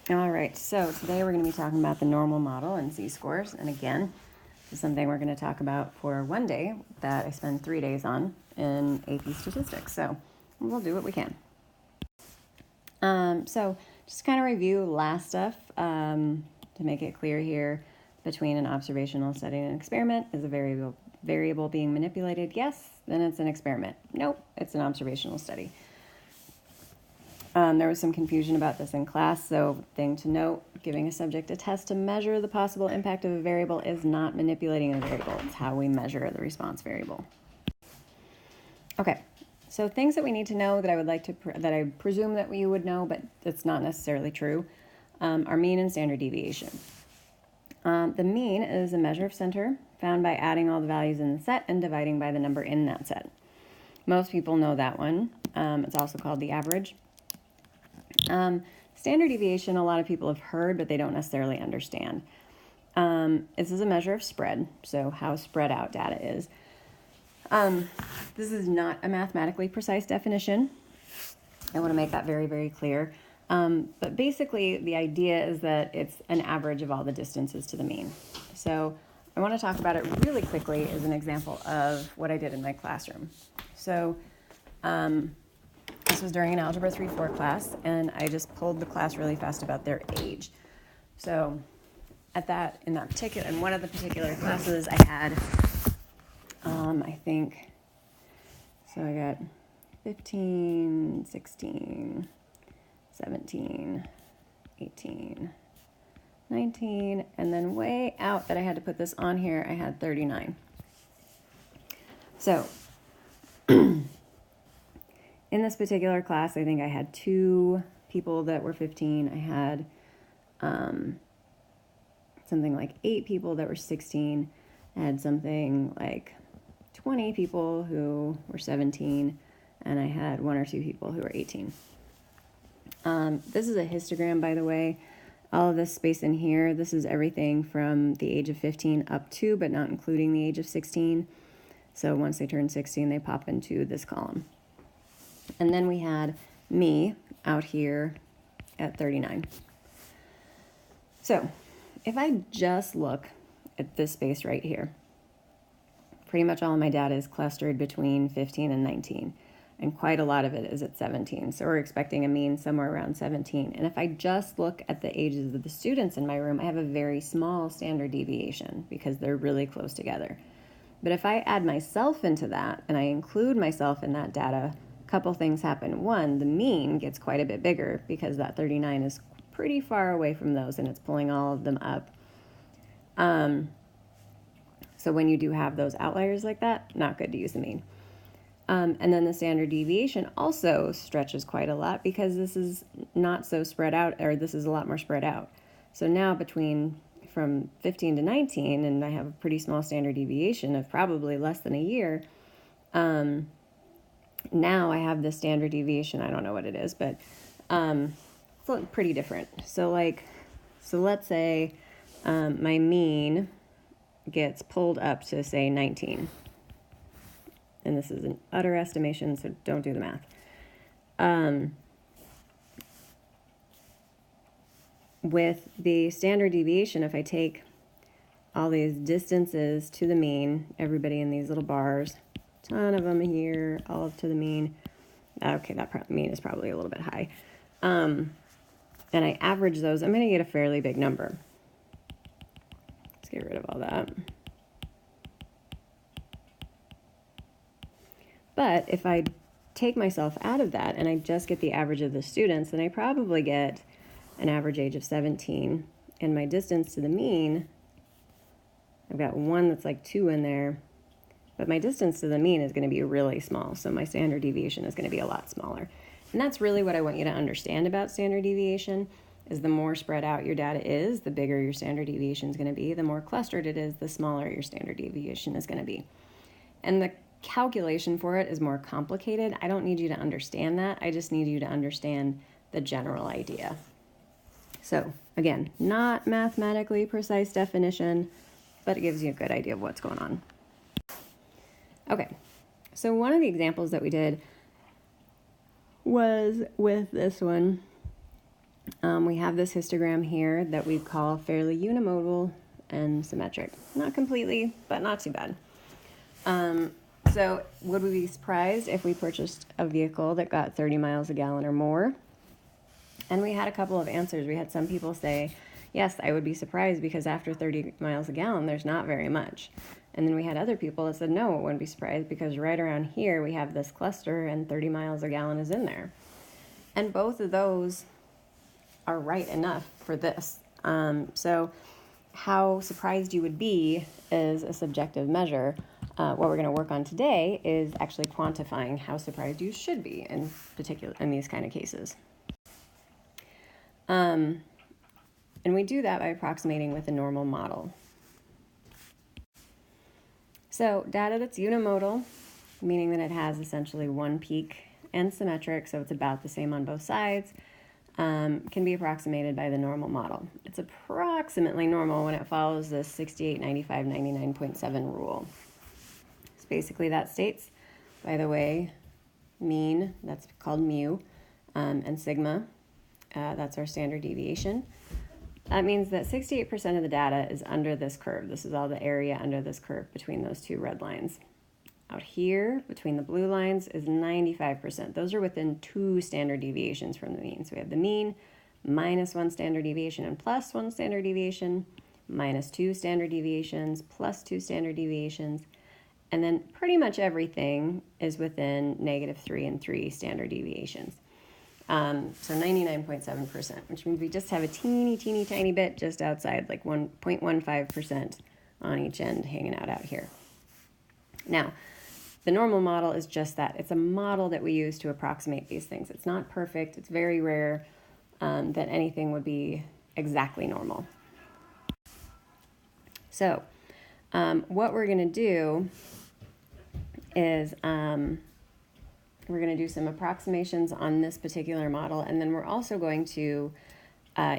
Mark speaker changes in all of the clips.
Speaker 1: All right, so today we're going to be talking about the normal model and z-scores. And again, this is something we're going to talk about for one day that I spend 3 days on in AP Statistics. So we'll do what we can. So just kind of review last stuff to make it clear here. Between an observational study and an experiment, is a variable being manipulated? Yes, then it's an experiment. Nope, it's an observational study. There was some confusion about this in class, so thing to note, giving a subject a test to measure the possible impact of a variable is not manipulating a variable. It's how we measure the response variable. Okay, so things that we need to know that I would like to, that I presume that we would know, but it's not necessarily true, are mean and standard deviation. The mean is a measure of center found by adding all the values in the set and dividing by the number in that set. Most people know that one. It's also called the average. Standard deviation, a lot of people have heard, but they don't necessarily understand. This is a measure of spread, so how spread out data is. This is not a mathematically precise definition. I want to make that very, very clear. But basically, the idea is that it's an average of all the distances to the mean. So I want to talk about it really quickly as an example of what I did in my classroom. So this was during an Algebra 3-4 class, and I just pulled the class really fast about their age. So in one of the particular classes, I had, I think, so I got 15, 16, 17, 18, 19, and then way out that I had to put this on here, I had 39. So in this particular class, I think I had 2 people that were 15. I had something like 8 people that were 16. I had something like 20 people who were 17, and I had 1 or 2 people who were 18. This is a histogram, by the way. All of this space in here, this is everything from the age of 15 up to, but not including the age of 16. So once they turn 16, they pop into this column. And then we had me out here at 39. So if I just look at this space right here, pretty much all of my data is clustered between 15 and 19. And quite a lot of it is at 17. So we're expecting a mean somewhere around 17. And if I just look at the ages of the students in my room, I have a very small standard deviation because they're really close together. But if I add myself into that and I include myself in that data, a couple things happen. One, the mean gets quite a bit bigger because that 39 is pretty far away from those and it's pulling all of them up. So when you do have those outliers like that, not good to use the mean. And then the standard deviation also stretches quite a lot because this is not so spread out, or this is a lot more spread out. So now from 15 to 19, and I have a pretty small standard deviation of probably less than a year, now I have the standard deviation, I don't know what it is, but it's pretty different. So let's say my mean gets pulled up to, say, 19. And this is an utter estimation, so don't do the math. With the standard deviation, if I take all these distances to the mean, everybody in these little bars, ton of them here, all up to the mean. Okay, that mean is probably a little bit high. And I average those, I'm going to get a fairly big number. Let's get rid of all that. But if I take myself out of that and I just get the average of the students, then I probably get an average age of 17. And my distance to the mean, I've got one that's like 2 in there, but my distance to the mean is going to be really small. So my standard deviation is going to be a lot smaller. And that's really what I want you to understand about standard deviation, is the more spread out your data is, the bigger your standard deviation is going to be. The more clustered it is, the smaller your standard deviation is going to be. And the calculation for it is more complicated. I don't need you to understand that. I just need you to understand the general idea. So again, not mathematically precise definition, but it gives you a good idea of what's going on. Okay, so one of the examples that we did was with this one. We have this histogram here that we call fairly unimodal and symmetric. Not completely, but not too bad. So would we be surprised if we purchased a vehicle that got 30 miles a gallon or more? And we had a couple of answers. We had some people say, yes, I would be surprised because after 30 miles a gallon, there's not very much. And then we had other people that said, no, it wouldn't be surprised because right around here we have this cluster and 30 miles a gallon is in there. And both of those are right enough for this. So how surprised you would be is a subjective measure. What we're going to work on today is actually quantifying how surprised you should be in particular in these kind of cases. And we do that by approximating with a normal model. So data that's unimodal, meaning that it has essentially one peak, and symmetric, so it's about the same on both sides, can be approximated by the normal model. It's approximately normal when it follows the 68, 95, 99.7 rule. So basically that states, by the way, mean, that's called mu, and sigma, that's our standard deviation. That means that 68% of the data is under this curve. This is all the area under this curve between those two red lines. Out here, between the blue lines, is 95%. Those are within 2 standard deviations from the mean. So we have the mean, minus 1 standard deviation and plus 1 standard deviation, minus 2 standard deviations, plus 2 standard deviations, and then pretty much everything is within -3 and 3 standard deviations. So 99.7%, which means we just have a teeny tiny bit just outside, like 1.15% on each end hanging out here. Now, the normal model is just that. It's a model that we use to approximate these things. It's not perfect. It's very rare that anything would be exactly normal. So what we're going to do is we're going to do some approximations on this particular model, and then we're also going to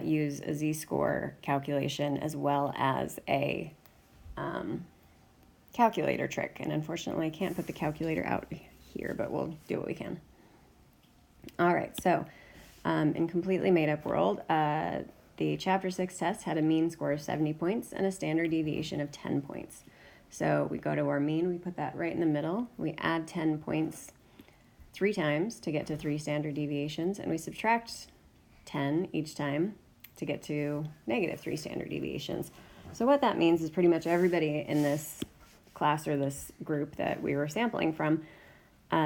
Speaker 1: use a z-score calculation as well as a calculator trick. And unfortunately, I can't put the calculator out here, but we'll do what we can. All right, so in completely made-up world, the Chapter 6 test had a mean score of 70 points and a standard deviation of 10 points. So we go to our mean, we put that right in the middle, we add 10 points 3 times to get to 3 standard deviations, and we subtract 10 each time to get to -3 standard deviations. So what that means is pretty much everybody in this class or this group that we were sampling from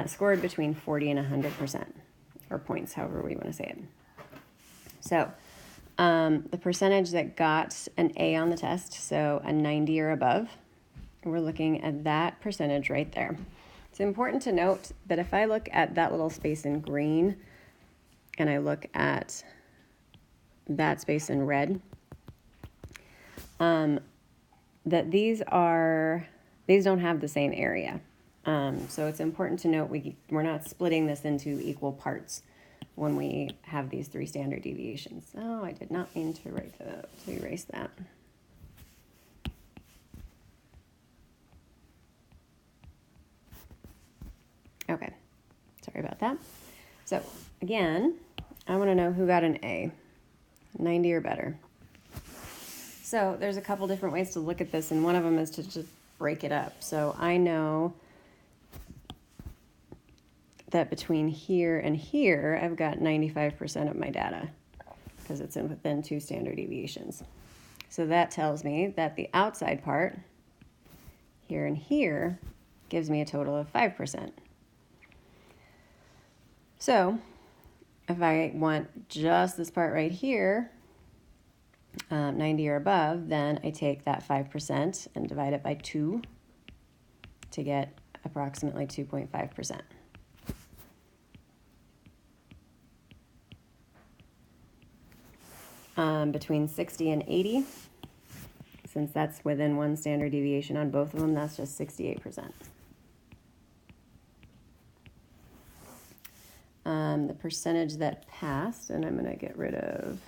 Speaker 1: scored between 40 and 100%, or points, however we want to say it. So the percentage that got an A on the test, so a 90 or above, we're looking at that percentage right there. It's important to note that if I look at that little space in green and I look at that space in red, that these don't have the same area. So it's important to note we're not splitting this into equal parts when we have these 3 standard deviations. Oh, I did not mean to erase that. Okay, sorry about that. So again, I want to know who got an A, 90 or better. So there's a couple different ways to look at this, and one of them is to just break it up. So I know that between here and here, I've got 95% of my data because it's within 2 standard deviations. So that tells me that the outside part, here and here, gives me a total of 5%. So if I want just this part right here, 90 or above, then I take that 5% and divide it by 2 to get approximately 2.5%. Between 60 and 80, since that's within 1 standard deviation on both of them, that's just 68%. The percentage that passed, and I'm going to get rid of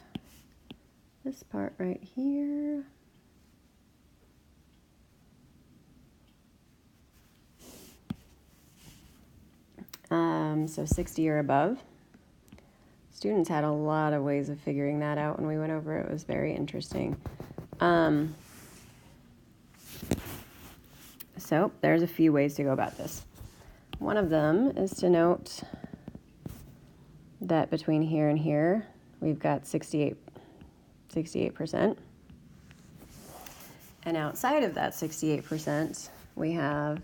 Speaker 1: this part right here. So 60 or above. Let's students had a lot of ways of figuring that out when we went over it. It was very interesting. So there's a few ways to go about this. One of them is to note that between here and here, we've got 68%. And outside of that 68%, we have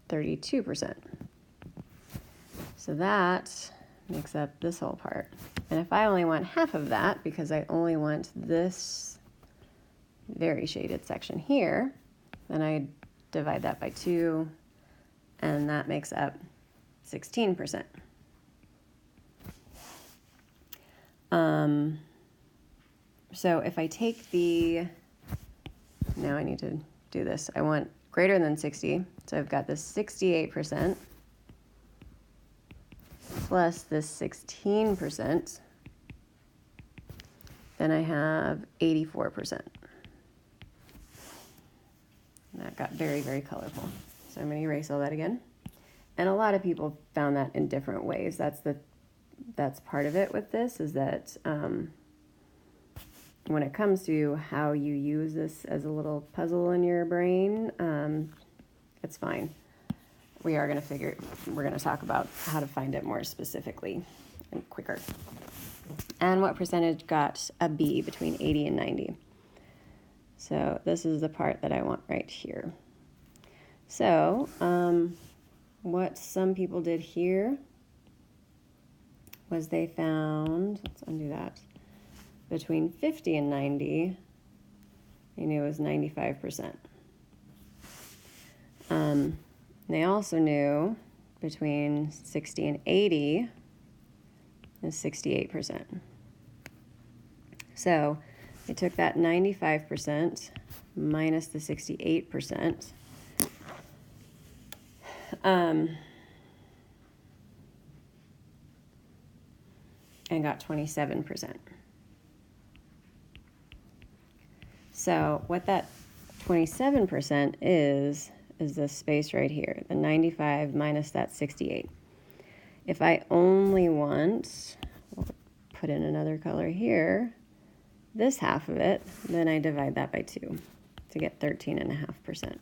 Speaker 1: 32%. So that makes up this whole part. And if I only want half of that, because I only want this very shaded section here, then I divide that by 2, and that makes up 16%. So if I take the, now I need to do this. I want greater than 60, so I've got this 68% plus this 16%, then I have 84%. That got very, very colorful. So I'm going to erase all that again. And a lot of people found that in different ways. That's part of it with this, is that when it comes to how you use this as a little puzzle in your brain, it's fine. We're going to talk about how to find it more specifically and quicker. And what percentage got a B between 80 and 90. So this is the part that I want right here. So what some people did here was they found, let's undo that, between 50 and 90, they knew it was 95%. They also knew between 60 and 80 is 68%. So they took that 95% minus the 68%. And got 27%. So what that 27% is this space right here, the 95 minus that 68. If I only want, we'll put in another color here, this half of it, then I divide that by 2 to get 13.5%.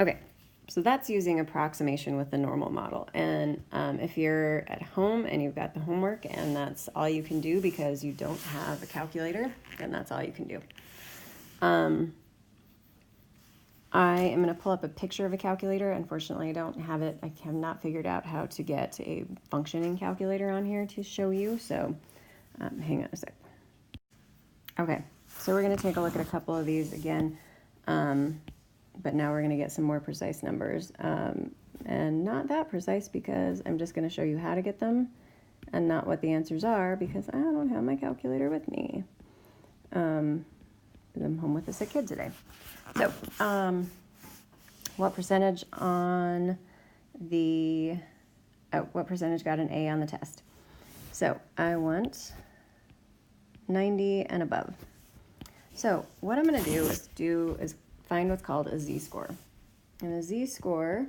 Speaker 1: Okay, so that's using approximation with the normal model. And if you're at home and you've got the homework and that's all you can do because you don't have a calculator, then that's all you can do. I am going to pull up a picture of a calculator. Unfortunately, I don't have it. I have not figured out how to get a functioning calculator on here to show you. So hang on a sec. Okay, so we're going to take a look at a couple of these again. But now we're going to get some more precise numbers. And not that precise because I'm just going to show you how to get them and not what the answers are because I don't have my calculator with me. I'm home with a sick kid today. So, what percentage on the, what percentage got an A on the test? So, I want 90 and above. So, what I'm going to do is find what's called a z-score. And a z-score,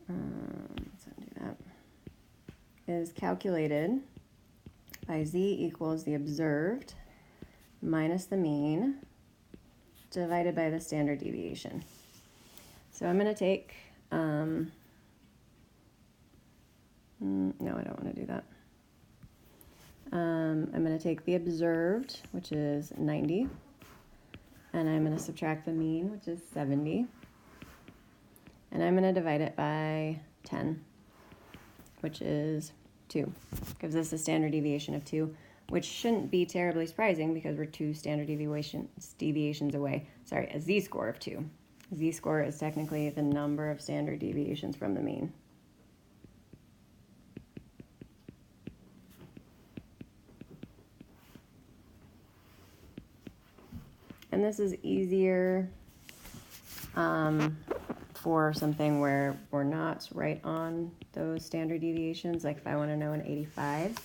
Speaker 1: let's undo that, is calculated by z equals the observed minus the mean divided by the standard deviation. So I'm going to take, no, I don't want to do that. I'm going to take the observed, which is 90, and I'm going to subtract the mean, which is 70, and I'm going to divide it by 10, which is 2. Gives us a standard deviation of 2, which shouldn't be terribly surprising because we're 2 standard deviations away. Sorry, a z-score of 2. Z-score is technically the number of standard deviations from the mean. And this is easier for something where we're not right on those standard deviations, like if I want to know an 85.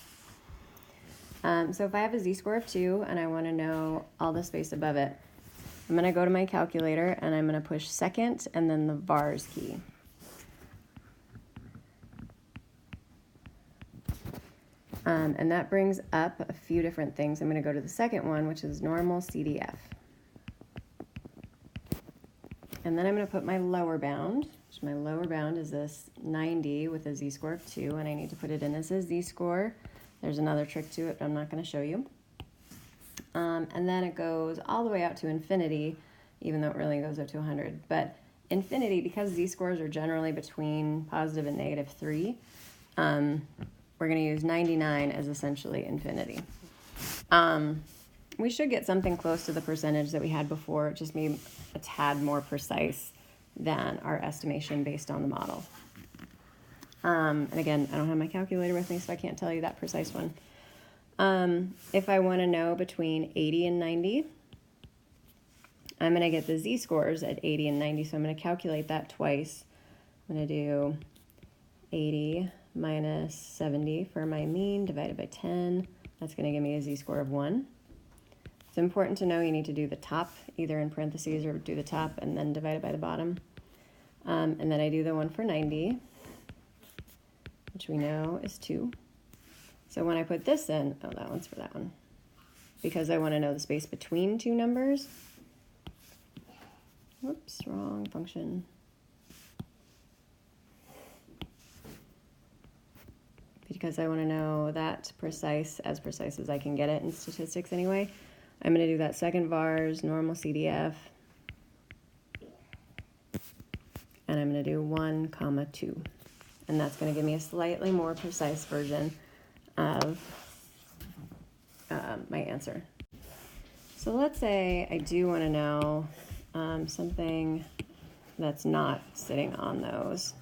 Speaker 1: So if I have a z-score of 2 and I want to know all the space above it, I'm going to go to my calculator and I'm going to push second and then the vars key. And that brings up a few different things. I'm going to go to the second one, which is normal CDF. And then I'm going to put my lower bound, which my lower bound is this 90 with a z-score of 2, and I need to put it in as a z-score. There's another trick to it, but I'm not going to show you. And then it goes all the way out to infinity, even though it really goes up to 100. But infinity, because z-scores are generally between positive and negative 3, we're going to use 99 as essentially infinity. We should get something close to the percentage that we had before, just maybe a tad more precise than our estimation based on the model. And again, I don't have my calculator with me, so I can't tell you that precise one. If I want to know between 80 and 90, I'm going to get the z-scores at 80 and 90, so I'm going to calculate that twice. I'm going to do 80 minus 70 for my mean divided by 10. That's going to give me a z-score of 1. It's important to know you need to do the top, either in parentheses or do the top and then divide it by the bottom. And then I do the one for 90, which we know is 2. So when I put this in, oh, that one's for that one, because I want to know the space between two numbers. Whoops, wrong function. Because I want to know that precise as I can get it in statistics anyway. I'm going to do that second vars, normal CDF, and I'm going to do 1, 2. And that's going to give me a slightly more precise version of my answer. So let's say I do want to know something that's not sitting on those.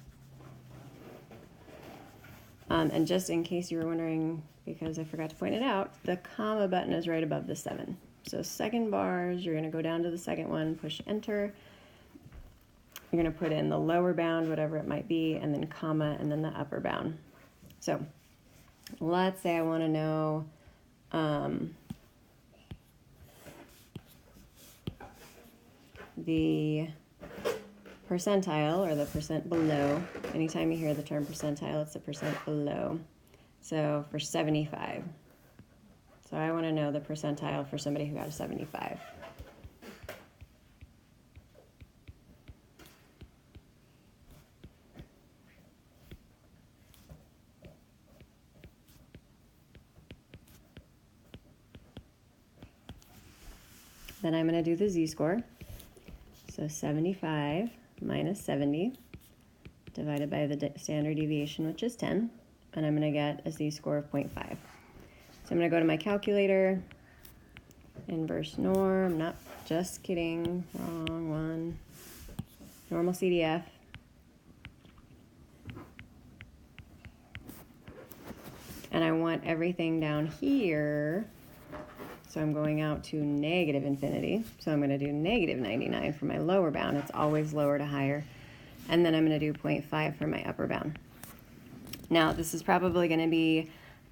Speaker 1: And just in case you were wondering, because I forgot to point it out, the comma button is right above the 7. So second vars, you're going to go down to the second one, push enter. You're going to put in the lower bound, whatever it might be, and then comma, and then the upper bound. So let's say I want to know the percentile, or the percent below. Anytime you hear the term percentile, it's the percent below. So for 75. So I want to know the percentile for somebody who got a 75. Then I'm going to do the z-score. So 75 minus 70 divided by the standard deviation, which is 10, and I'm going to get a z-score of 0.5. So I'm going to go to my calculator, inverse norm, not just kidding, wrong one, normal CDF, and I want everything down here, so I'm going out to negative infinity, so I'm going to do negative 99 for my lower bound. It's always lower to higher. And then I'm going to do 0.5 for my upper bound. Now, this is probably going to be,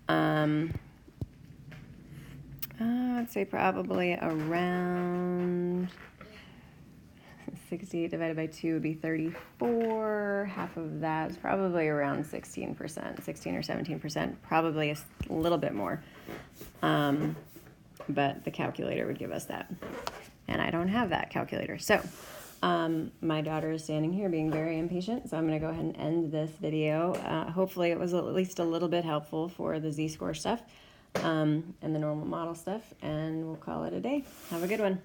Speaker 1: I'd say probably around 60 divided by 2 would be 34. Half of that is probably around 16%, 16 or 17%, probably a little bit more. But the calculator would give us that. And I don't have that calculator. So my daughter is standing here being very impatient, so I'm going to go ahead and end this video. Hopefully it was at least a little bit helpful for the z-score stuff and the normal model stuff, and we'll call it a day. Have a good one.